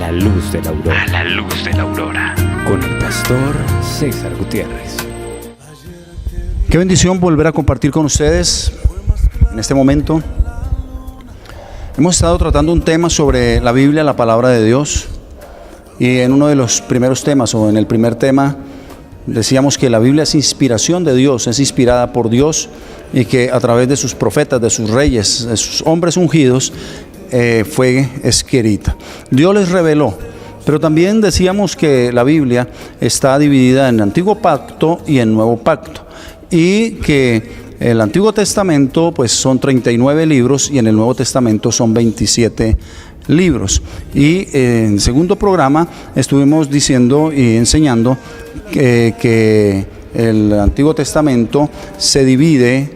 la luz de la aurora. A la luz de la aurora. Con el pastor César Gutiérrez. Qué bendición volver a compartir con ustedes en este momento. Hemos estado tratando un tema sobre la Biblia, la palabra de Dios. Y en uno de los primeros temas, o en el primer tema, decíamos que la Biblia es inspiración de Dios, es inspirada por Dios, y que a través de sus profetas, de sus reyes, de sus hombres ungidos, fue escrita. Dios les reveló. Pero también decíamos que la Biblia está dividida en Antiguo Pacto y en Nuevo Pacto, y que el Antiguo Testamento pues son 39 libros y en el Nuevo Testamento son 27 libros. Y en el segundo programa estuvimos diciendo y enseñando que el Antiguo Testamento se divide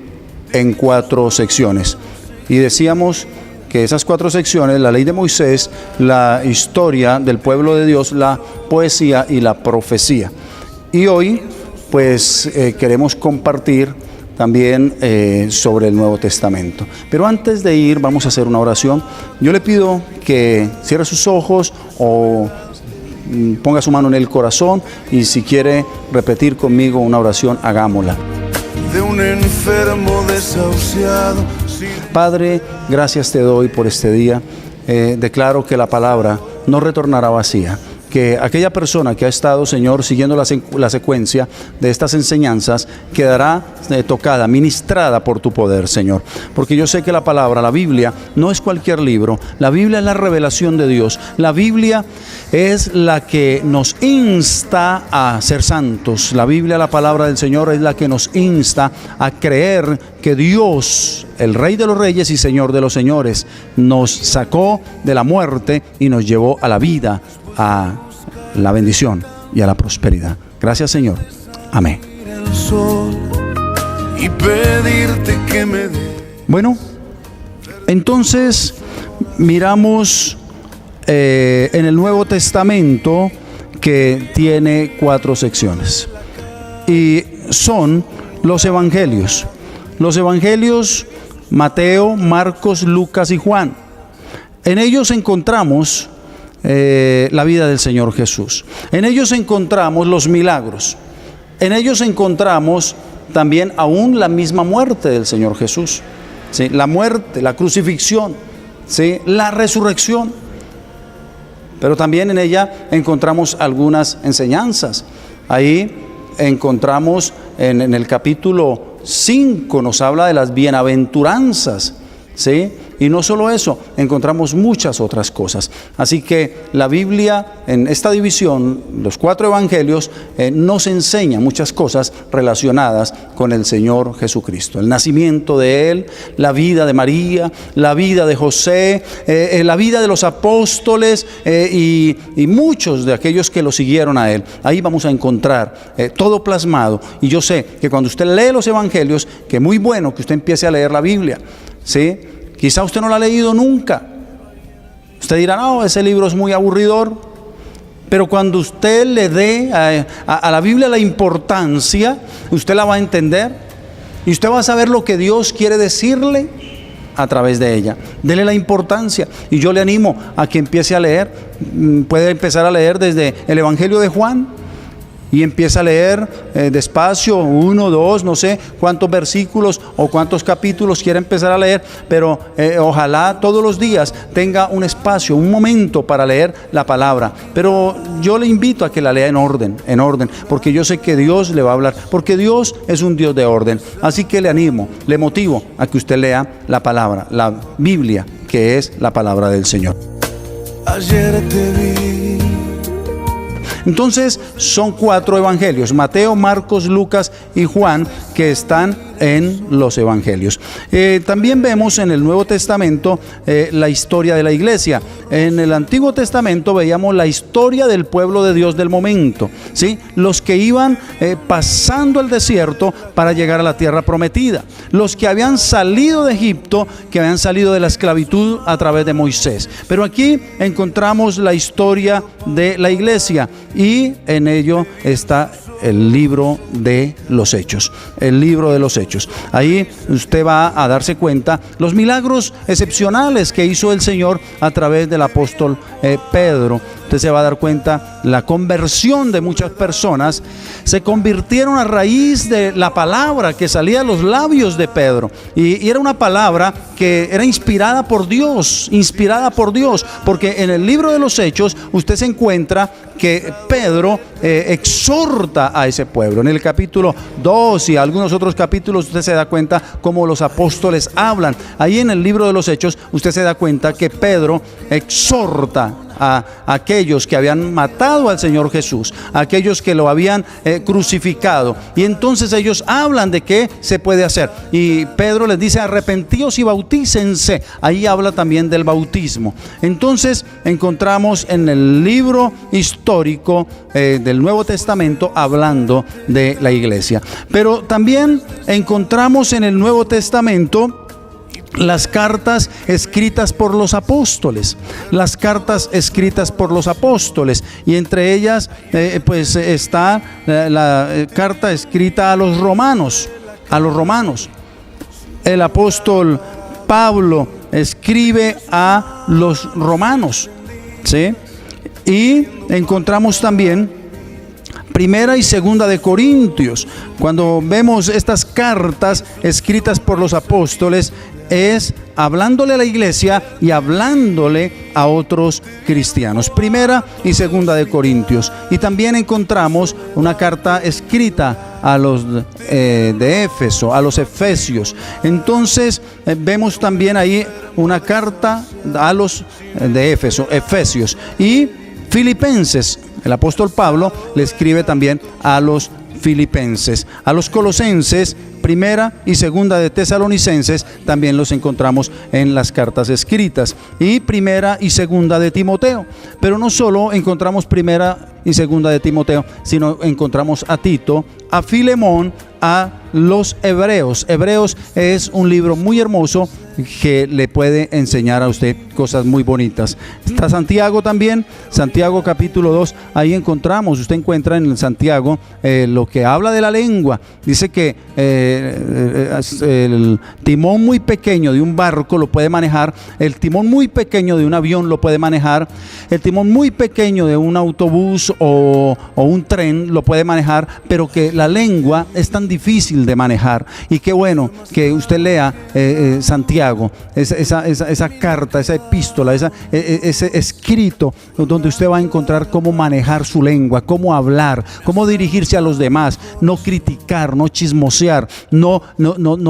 en 4 secciones, y decíamos que esas 4 secciones: la ley de Moisés, la historia del pueblo de Dios, la poesía y la profecía. Y hoy pues queremos compartir también sobre el Nuevo Testamento. Pero antes de ir, vamos a hacer una oración. Yo le pido que cierre sus ojos o ponga su mano en el corazón, y si quiere repetir conmigo una oración, hagámosla. De un enfermo desahuciado. Padre, gracias te doy por este día. Declaro que la palabra no retornará vacía. Que aquella persona que ha estado, Señor, siguiendo la secuencia de estas enseñanzas, quedará tocada, ministrada por tu poder, Señor. Porque yo sé que la palabra, la Biblia, no es cualquier libro. La Biblia es la revelación de Dios. La Biblia es la que nos insta a ser santos. La Biblia, la palabra del Señor, es la que nos insta a creer que Dios, el Rey de los Reyes y Señor de los Señores, nos sacó de la muerte y nos llevó a la vida, a la bendición y a la prosperidad. Gracias, Señor. Amén. Bueno, entonces miramos en el Nuevo Testamento, que tiene 4 secciones, y son los evangelios. Los evangelios: Mateo, Marcos, Lucas y Juan. En ellos encontramos la vida del Señor Jesús. En ellos encontramos los milagros. En ellos encontramos también aún la misma muerte del Señor Jesús, ¿sí? La muerte, la crucifixión, ¿sí? La resurrección. Pero también en ella encontramos algunas enseñanzas. Ahí encontramos en el capítulo 5, nos habla de las bienaventuranzas, ¿sí? Y no solo eso, encontramos muchas otras cosas. Así que la Biblia, en esta división, los 4 evangelios, nos enseña muchas cosas relacionadas con el Señor Jesucristo. El nacimiento de Él, la vida de María, la vida de José, la vida de los apóstoles y muchos de aquellos que lo siguieron a Él. Ahí vamos a encontrar todo plasmado. Y yo sé que cuando usted lee los evangelios, que es muy bueno que usted empiece a leer la Biblia, ¿sí? Quizá usted no la ha leído nunca. Usted dirá: no, ese libro es muy aburridor. Pero cuando usted le dé a la Biblia la importancia, usted la va a entender. Y usted va a saber lo que Dios quiere decirle a través de ella. Dele la importancia. Y yo le animo a que empiece a leer. Puede empezar a leer desde el Evangelio de Juan. Y empieza a leer despacio, 1, 2, no sé cuántos versículos o cuántos capítulos quiere empezar a leer, pero ojalá todos los días tenga un espacio, un momento para leer la palabra. Pero yo le invito a que la lea en orden, porque yo sé que Dios le va a hablar, porque Dios es un Dios de orden. Así que le animo, le motivo a que usted lea la palabra, la Biblia, que es la palabra del Señor. Ayer te vi. Entonces son 4 evangelios: Mateo, Marcos, Lucas y Juan, que están en los evangelios. También vemos en el Nuevo Testamento la historia de la iglesia. En el Antiguo Testamento veíamos la historia del pueblo de Dios del momento, ¿sí? Los que iban pasando el desierto para llegar a la tierra prometida, los que habían salido de Egipto, que habían salido de la esclavitud a través de Moisés. Pero aquí encontramos la historia de la iglesia, y en ello está el libro de los Hechos. El libro de los Hechos. Ahí usted va a darse cuenta los milagros excepcionales que hizo el Señor a través del apóstol Pedro. Usted se va a dar cuenta la conversión de muchas personas se convirtieron a raíz de la palabra que salía de los labios de Pedro, y era una palabra que era inspirada por Dios, porque en el libro de los Hechos usted se encuentra que Pedro exhorta a ese pueblo. En el capítulo 2 y algunos otros capítulos usted se da cuenta cómo los apóstoles hablan. Ahí en el libro de los Hechos usted se da cuenta que Pedro exhorta a aquellos que habían matado al Señor Jesús, a aquellos que lo habían crucificado, y entonces ellos hablan de qué se puede hacer, y Pedro les dice: arrepentíos y bautícense. Ahí habla también del bautismo. Entonces encontramos en el libro histórico del Nuevo Testamento hablando de la iglesia, pero también encontramos en el Nuevo Testamento las cartas escritas por los apóstoles, y entre ellas pues está la carta escrita a los romanos. El apóstol Pablo escribe a los romanos, ¿sí? Y encontramos también Primera y Segunda de Corintios. Cuando vemos estas cartas escritas por los apóstoles, es hablándole a la iglesia y hablándole a otros cristianos. Primera y Segunda de Corintios. Y también encontramos una carta escrita a los de Éfeso, a los efesios. Entonces vemos también ahí una carta a los de Éfeso, efesios, y Filipenses. El apóstol Pablo le escribe también a los filipenses. A los colosenses, Primera y Segunda de Tesalonicenses, también los encontramos en las cartas escritas, y Primera y Segunda de Timoteo. Pero no solo encontramos Primera y Segunda de Timoteo, sino encontramos a Tito, a Filemón, a los Hebreos. Hebreos es un libro muy hermoso que le puede enseñar a usted cosas muy bonitas. Está Santiago también, Santiago capítulo 2, ahí usted encuentra en Santiago lo que habla de la lengua. Dice que el timón muy pequeño de un barco lo puede manejar, el timón muy pequeño de un avión lo puede manejar, el timón muy pequeño de un autobús o un tren lo puede manejar, pero que la lengua es tan difícil de manejar. Y qué bueno que usted lea Santiago, esa carta, esa epístola, ese escrito donde usted va a encontrar cómo manejar su lengua, cómo hablar, cómo dirigirse a los demás, no criticar, no chismosear, no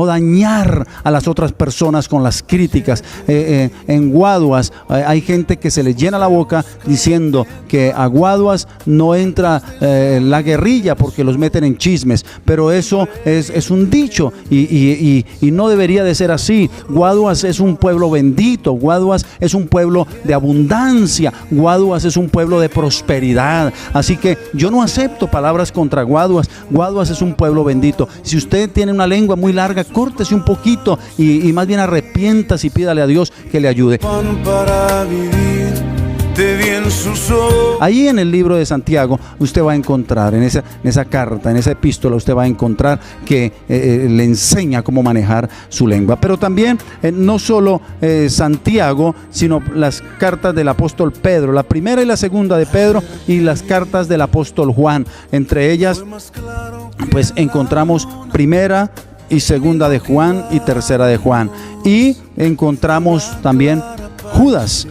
dañar a las otras personas con las críticas. En Guaduas hay gente que se les llena la boca diciendo que a Guaduas no entra la guerrilla porque los meten en chismes, pero eso es un dicho y no debería de ser así. Guaduas es un pueblo bendito, Guaduas es un pueblo de abundancia, Guaduas es un pueblo de prosperidad. Así que yo no acepto palabras contra Guaduas. Guaduas es un pueblo bendito. Si usted tiene una lengua muy larga, córtese un poquito y más bien arrepiéntase y pídale a Dios que le ayude. Ahí en el libro de Santiago usted va a encontrar, en esa carta, en esa epístola, usted va a encontrar que le enseña cómo manejar su lengua. Pero también no solo Santiago, sino las cartas del apóstol Pedro, la primera y la segunda de Pedro, y las cartas del apóstol Juan. Entre ellas pues encontramos Primera y Segunda de Juan y Tercera de Juan, y encontramos también Judas,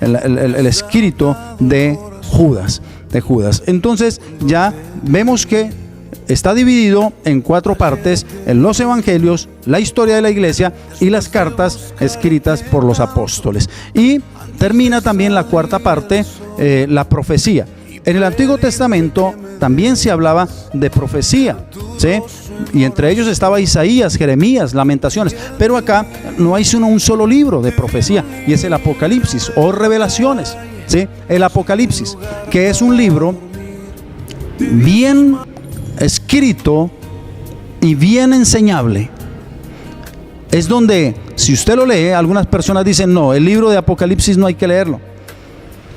el escrito de Judas. Entonces ya vemos que está dividido en 4 partes: en los evangelios, la historia de la iglesia y las cartas escritas por los apóstoles. Y termina también la 4ª parte, la profecía. En el Antiguo Testamento también se hablaba de profecía, ¿sí? Y entre ellos estaba Isaías, Jeremías, Lamentaciones. Pero acá no hay sino un solo libro de profecía, y es el Apocalipsis o Revelaciones, ¿sí? El Apocalipsis, que es un libro bien escrito y bien enseñable. Es donde, si usted lo lee, algunas personas dicen: no, el libro de Apocalipsis no hay que leerlo,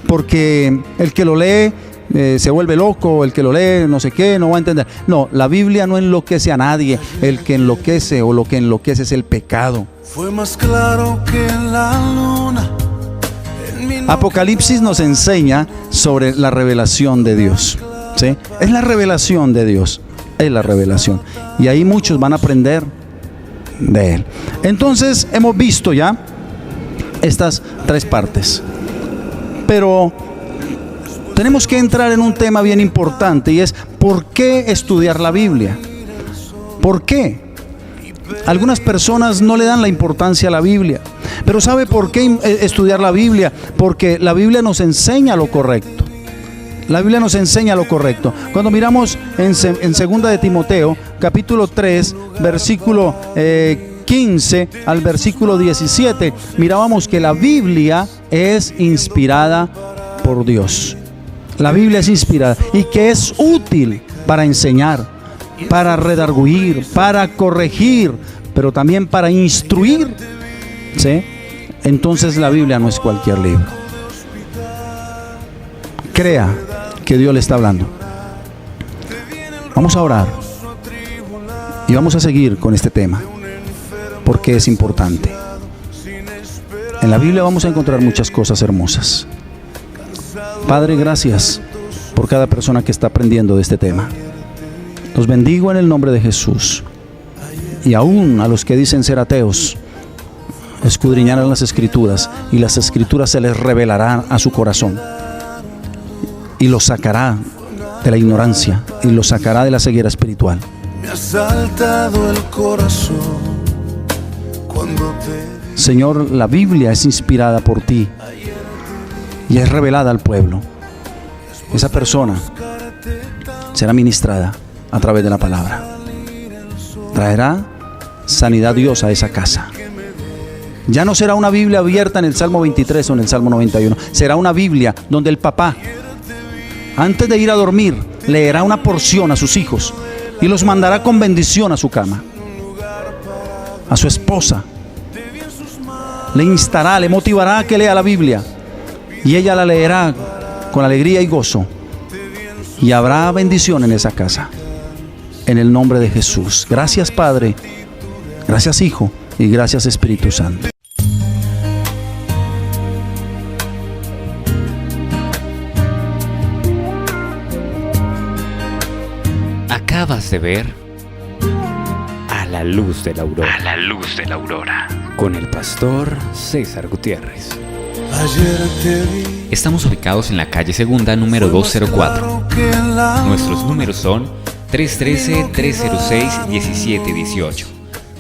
porque el que lo lee se vuelve loco, el que lo lee, no sé qué, no va a entender. No, la Biblia no enloquece a nadie. El que enloquece o lo que enloquece es el pecado. Fue más claro que la luna. Apocalipsis nos enseña sobre la revelación de Dios, ¿sí? Es la revelación de Dios, es la revelación. Y ahí muchos van a aprender de Él. Entonces hemos visto ya estas tres partes. Pero tenemos que entrar en un tema bien importante y es ¿por qué estudiar la Biblia? ¿Por qué? Algunas personas no le dan la importancia a la Biblia. Pero ¿sabe por qué estudiar la Biblia? Porque la Biblia nos enseña lo correcto. La Biblia nos enseña lo correcto. Cuando miramos en 2 de Timoteo, capítulo 3, versículo 15 al versículo 17, mirábamos que la Biblia es inspirada por Dios. La Biblia es inspirada y que es útil para enseñar, para redarguir, para corregir, pero también para instruir, ¿sí? Entonces la Biblia no es cualquier libro. Crea que Dios le está hablando. Vamos a orar y vamos a seguir con este tema porque es importante. En la Biblia vamos a encontrar muchas cosas hermosas. Padre, gracias por cada persona que está aprendiendo de este tema. Los bendigo en el nombre de Jesús. Y aún a los que dicen ser ateos, escudriñarán las Escrituras y las Escrituras se les revelarán a su corazón y los sacará de la ignorancia y los sacará de la ceguera espiritual. Me ha saltado el corazón cuando te... Señor, la Biblia es inspirada por ti y es revelada al pueblo. Esa persona será ministrada a través de la palabra. Traerá sanidad Dios a esa casa. Ya no será una Biblia abierta en el Salmo 23 o en el Salmo 91. Será una Biblia donde el papá, antes de ir a dormir, leerá una porción a sus hijos y los mandará con bendición a su cama. A su esposa le instará, le motivará a que lea la Biblia y ella la leerá con alegría y gozo y habrá bendición en esa casa. En el nombre de Jesús. Gracias, Padre. Gracias, Hijo. Y gracias, Espíritu Santo. Acabas de ver A la luz de la aurora. A la luz de la aurora. Con el pastor César Gutiérrez. Ayer te vi. Estamos ubicados en la calle Segunda, número 204. Nuestros números son 313-306-1718,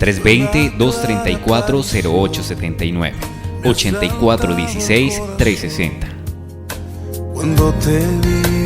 320-234-0879, 8416-360. Cuando te vi